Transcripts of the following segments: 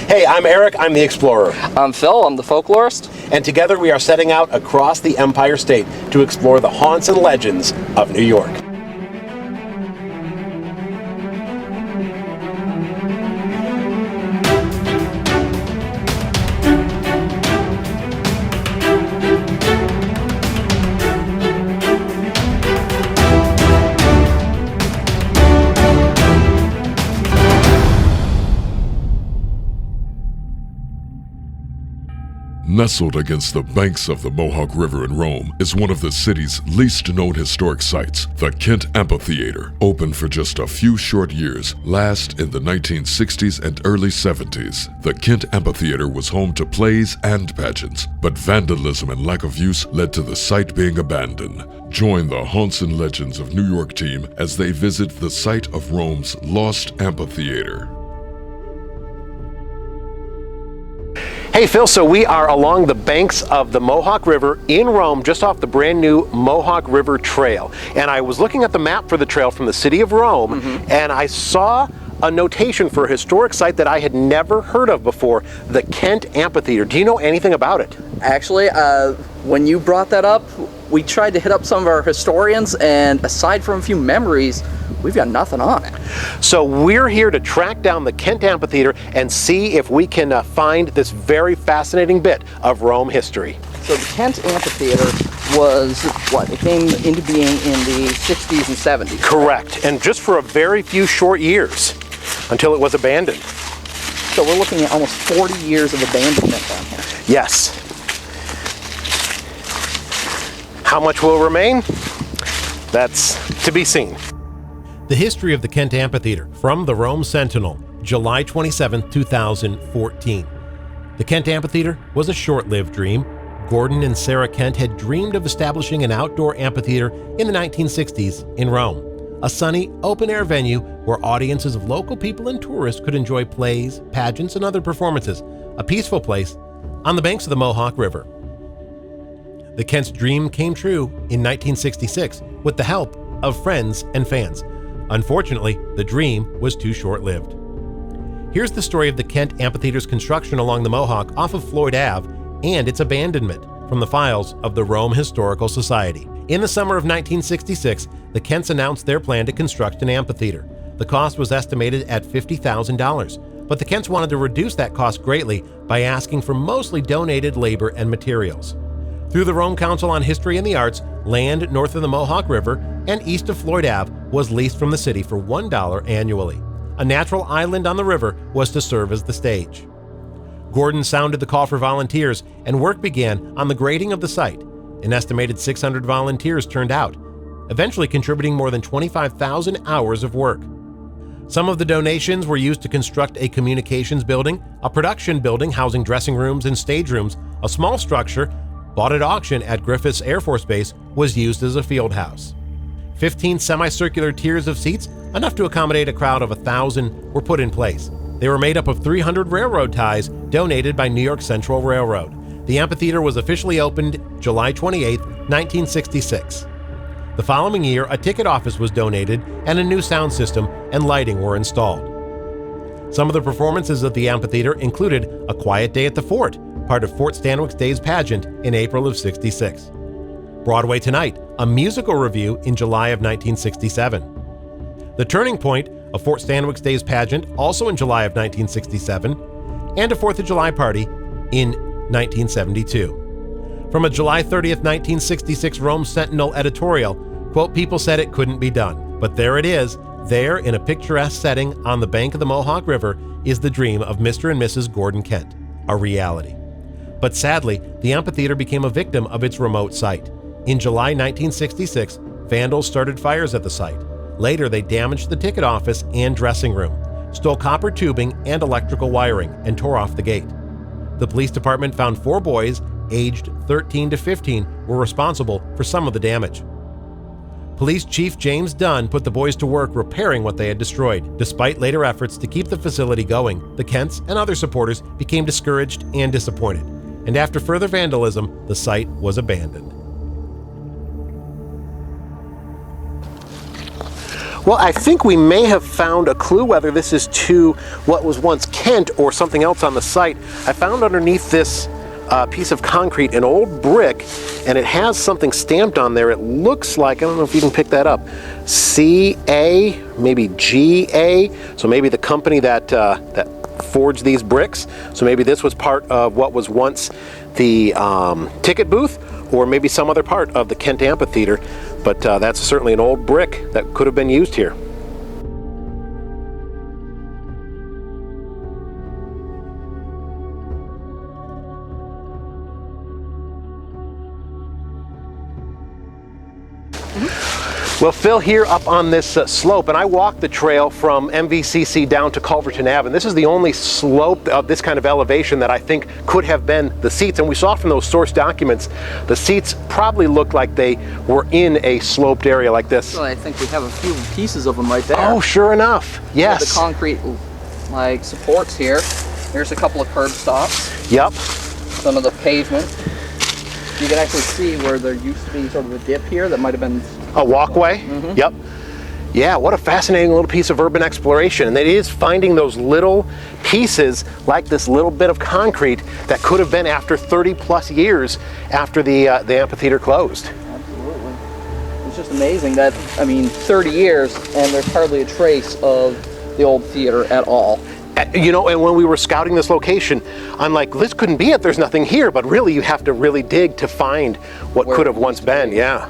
Hey, I'm Eric, I'm the explorer. I'm Phil, I'm the folklorist. And together we are setting out across the Empire State to explore the haunts and legends of New York. Nestled against the banks of the Mohawk River in Rome is one of the city's least known historic sites, the Kent Amphitheater. Open for just a few short years, last in the 1960s and early 70s, the Kent Amphitheater was home to plays and pageants, but vandalism and lack of use led to the site being abandoned. Join the Haunts and Legends of New York team as they visit the site of Rome's lost amphitheater. Hey Phil, so we are along the banks of the Mohawk River in Rome, just off the brand new Mohawk River Trail. And I was looking at the map for the trail from the city of Rome, and I saw a notation for a historic site that I had never heard of before, the Kent Amphitheater. Do you know anything about it? Actually, when you brought that up, we tried to hit up some of our historians, and aside from a few memories, we've got nothing on it. So we're here to track down the Kent Amphitheater and see if we can find this very fascinating bit of Rome history. So the Kent Amphitheater was, what, it came into being in the 60s and 70s? Correct, and just for a very few short years, until it was abandoned. So we're looking at almost 40 years of abandonment down here. Yes. How much will remain? That's to be seen. The history of the Kent Amphitheater from the Rome Sentinel, July 27, 2014. The Kent Amphitheater was a short-lived dream. Gordon and Sarah Kent had dreamed of establishing an outdoor amphitheater in the 1960s in Rome, a sunny, open-air venue where audiences of local people and tourists could enjoy plays, pageants, and other performances, a peaceful place on the banks of the Mohawk River. The Kent's dream came true in 1966 with the help of friends and fans. Unfortunately, the dream was too short-lived. Here's the story of the Kent Amphitheater's construction along the Mohawk off of Floyd Ave and its abandonment from the files of the Rome Historical Society. In the summer of 1966, the Kents announced their plan to construct an amphitheater. The cost was estimated at $50,000, but the Kents wanted to reduce that cost greatly by asking for mostly donated labor and materials. Through the Rome Council on History and the Arts, land north of the Mohawk River and east of Floyd Ave was leased from the city for $1 annually. A natural island on the river was to serve as the stage. Gordon sounded the call for volunteers, and work began on the grading of the site. An estimated 600 volunteers turned out, eventually contributing more than 25,000 hours of work. Some of the donations were used to construct a communications building, a production building housing dressing rooms and stage rooms. A small structure bought at auction at Griffiths Air Force Base was used as a field house. 15 semicircular tiers of seats, enough to accommodate a crowd of 1,000, were put in place. They were made up of 300 railroad ties donated by New York Central Railroad. The amphitheater was officially opened July 28, 1966. The following year, a ticket office was donated and a new sound system and lighting were installed. Some of the performances of the amphitheater included A Quiet Day at the Fort, part of Fort Stanwix's Days pageant in April of '66. Broadway Tonight, a musical revue in July of 1967. The Turning Point, a Fort Stanwix's Days pageant also in July of 1967, and a 4th of July party in 1972. From a July 30th, 1966 Rome Sentinel editorial, quote, "People said it couldn't be done, but there it is. There, in a picturesque setting on the bank of the Mohawk River, is the dream of Mr. and Mrs. Gordon Kent, a reality." But sadly, the amphitheater became a victim of its remote site. In July 1966, vandals started fires at the site. Later, they damaged the ticket office and dressing room, stole copper tubing and electrical wiring, and tore off the gate. The police department found 4 boys, aged 13 to 15, were responsible for some of the damage. Police Chief James Dunn put the boys to work repairing what they had destroyed. Despite later efforts to keep the facility going, the Kents and other supporters became discouraged and disappointed, and after further vandalism, the site was abandoned. Well, I think we may have found a clue whether this is to what was once Kent or something else on the site. I found underneath this piece of concrete an old brick, and it has something stamped on there. It looks like, I don't know if you can pick that up, CA, maybe GA, so maybe the company that forged these bricks. So maybe this was part of what was once the ticket booth, or maybe some other part of the Kent Amphitheater. But that's certainly an old brick that could have been used here. Well, Phil, here up on this slope, and I walked the trail from MVCC down to Culverton Ave, and this is the only slope of this kind of elevation that I think could have been the seats. And we saw from those source documents, the seats probably looked like they were in a sloped area like this. Well, I think we have a few pieces of them right there. Oh, sure enough. Yes. The concrete like supports here. There's a couple of curb stops. Yep. Some of the pavement. You can actually see where there used to be sort of a dip here that might have been a walkway. Mm-hmm. Yep. Yeah, what a fascinating little piece of urban exploration. And it is finding those little pieces like this little bit of concrete that could have been after 30 plus years after the amphitheater closed. Absolutely. It's just amazing that, I mean, 30 years and there's hardly a trace of the old theater at all. You know, and when we were scouting this location, I'm like, this couldn't be it, there's nothing here, but really you have to really dig to find what could have once been, yeah.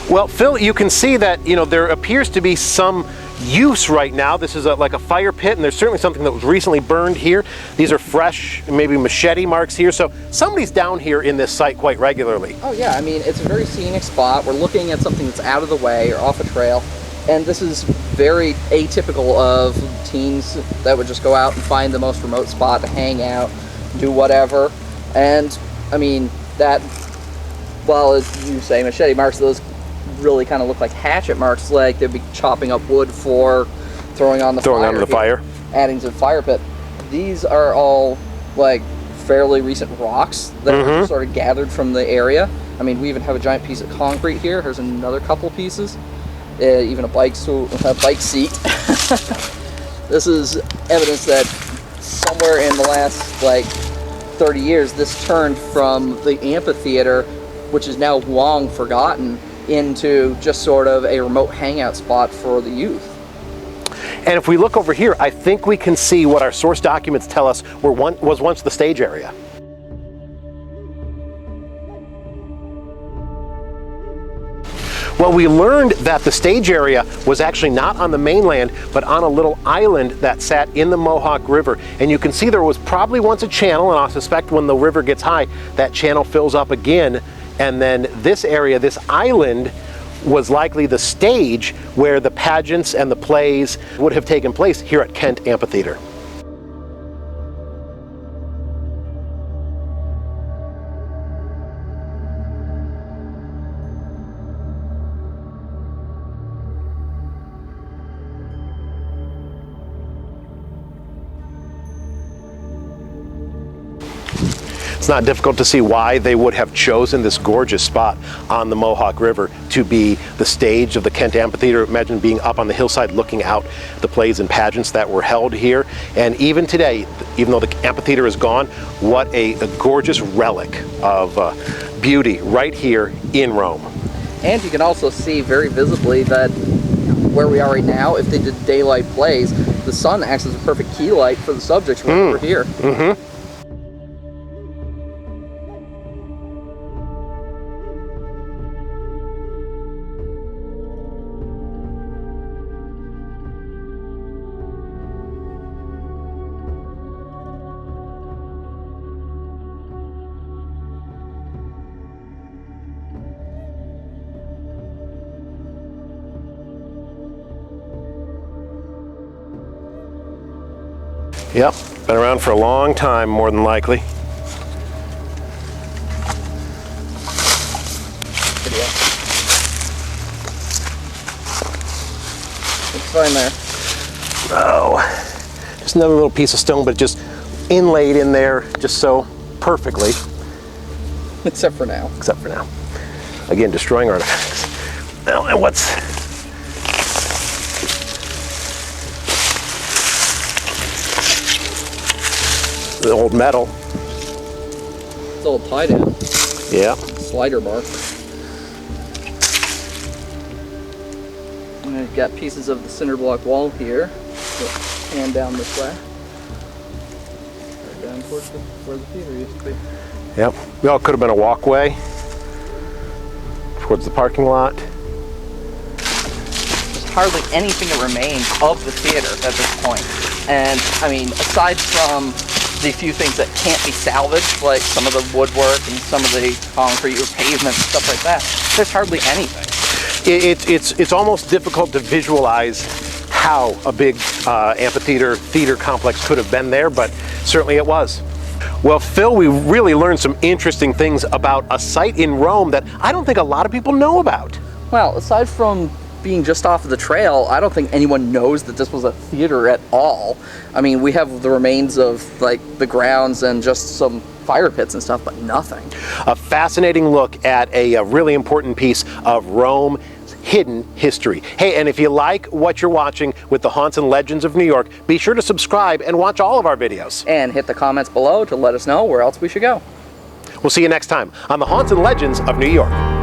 Well, Phil, you can see that, you know, there appears to be some use right now. This is like a fire pit, and there's certainly something that was recently burned here. These are fresh, maybe machete marks here. So somebody's down here in this site quite regularly. Oh yeah, I mean, it's a very scenic spot. We're looking at something that's out of the way or off a trail. And this is very atypical of teens that would just go out and find the most remote spot to hang out, do whatever. And I mean, that, well, as you say, machete marks, those really kind of look like hatchet marks, like they'd be chopping up wood for throwing on the throwing fire. Onto the fire. Adding to the fire pit. These are all like fairly recent rocks that are sort of gathered from the area. I mean, we even have a giant piece of concrete here. Here's another couple pieces. Even a bike seat. This is evidence that somewhere in the last like 30 years, this turned from the amphitheater, which is now long forgotten, into just sort of a remote hangout spot for the youth. And if we look over here, I think we can see what our source documents tell us was once the stage area. Well, we learned that the stage area was actually not on the mainland, but on a little island that sat in the Mohawk River. And you can see there was probably once a channel, and I suspect when the river gets high, that channel fills up again. And then this area, this island, was likely the stage where the pageants and the plays would have taken place here at Kent Amphitheater. It's not difficult to see why they would have chosen this gorgeous spot on the Mohawk River to be the stage of the Kent Amphitheater. Imagine being up on the hillside looking out the plays and pageants that were held here. And even today, even though the amphitheater is gone, what a gorgeous relic of beauty right here in Rome. And you can also see very visibly that where we are right now, if they did daylight plays, the sun acts as a perfect key light for the subjects when we're here. Mm-hmm. Yep, been around for a long time, more than likely. It's fine there. Oh, just another little piece of stone, but just inlaid in there just so perfectly. Except for now. Except for now. Again, destroying artifacts. Now, and what's... the old metal. It's old tie down. Yeah. Slider bar. And we've got pieces of the cinder block wall here. Hand down this way. Right down towards where the theater used to be. Yep. Well, it could have been a walkway towards the parking lot. There's hardly anything that remains of the theater at this point. And I mean, aside from the few things that can't be salvaged, like some of the woodwork and some of the concrete or pavement and stuff like that, there's hardly anything. It's almost difficult to visualize how a big theater complex could have been there, but certainly it was. Well, Phil, we really learned some interesting things about a site in Rome that I don't think a lot of people know about. Well, aside from being just off of the trail, I don't think anyone knows that this was a theater at all. I mean, we have the remains of like the grounds and just some fire pits and stuff, but nothing. A fascinating look at a really important piece of Rome's hidden history. Hey, and if you like what you're watching with the Haunts and Legends of New York, be sure to subscribe and watch all of our videos. And hit the comments below to let us know where else we should go. We'll see you next time on the Haunts and Legends of New York.